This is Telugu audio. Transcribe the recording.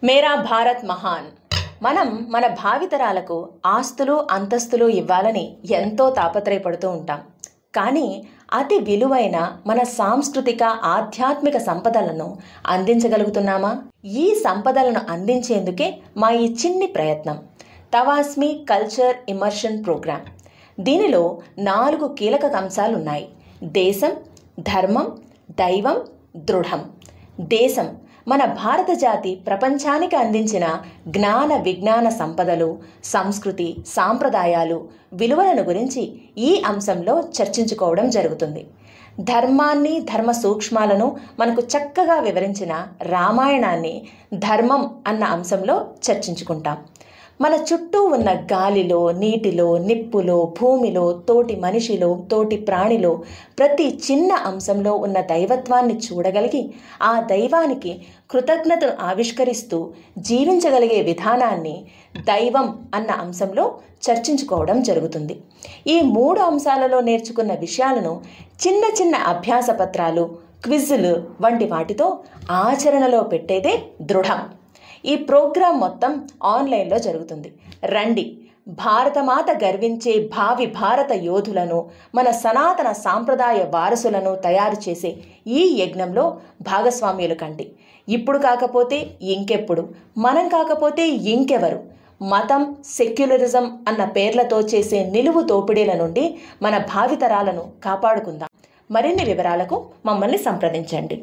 మేరా భారత్ మహాన్. మనం మన భావితరాలకు ఆస్తులు అంతస్తులు ఇవ్వాలని ఎంతో తాపత్రయపడుతూ ఉంటాం. కానీ అతి విలువైన మన సాంస్కృతిక ఆధ్యాత్మిక సంపదలను అందించగలుగుతున్నామా? ఈ సంపదలను అందించేందుకే మా ఈ చిన్ని ప్రయత్నం తవాస్మి కల్చర్ ఇమర్షన్ ప్రోగ్రాం. దీనిలో 4 కీలక అంశాలున్నాయి. దేశం, ధర్మం, దైవం, దృఢం. దేశం మన భారత జాతి ప్రపంచానికి అందించిన జ్ఞాన విజ్ఞాన సంపదలు, సంస్కృతి, సాంప్రదాయాలు, విలువలను గురించి ఈ అంశంలో చర్చించుకోవడం జరుగుతుంది. ధర్మాన్ని, ధర్మ సూక్ష్మాలను మనకు చక్కగా వివరించిన రామాయణాన్ని ధర్మం అన్న అంశంలో చర్చించుకుంటాం. మన చుట్టూ ఉన్న గాలిలో, నీటిలో, నిప్పులో, భూమిలో, తోటి మనిషిలో, తోటి ప్రాణిలో ప్రతి చిన్న అంశంలో ఉన్న దైవత్వాన్ని చూడగలిగి ఆ దైవానికి కృతజ్ఞతను ఆవిష్కరిస్తూ జీవించగలిగే విధానాన్ని దైవం అన్న అంశంలో చర్చించుకోవడం జరుగుతుంది. ఈ 3 అంశాలలో నేర్చుకున్న విషయాలను చిన్న చిన్న అభ్యాస పత్రాలు, క్విజ్లు వంటి వాటితో ఆచరణలో పెట్టేదే దృఢం. ఈ ప్రోగ్రాం మొత్తం ఆన్లైన్లో జరుగుతుంది. రండి, భారతమాత గర్వించే భావి భారత యోధులను, మన సనాతన సాంప్రదాయ వారసులను తయారు చేసే ఈ యజ్ఞంలో భాగస్వామ్యులు కండి. ఇప్పుడు కాకపోతే ఇంకెప్పుడు, మనం కాకపోతే ఇంకెవరు? మతం, సెక్యులరిజం అన్న పేర్లతో చేసే నిలువు దోపిడీల నుండి మన భావితరాలను కాపాడుకుందాం. మరిన్ని వివరాలకు మమ్మల్ని సంప్రదించండి.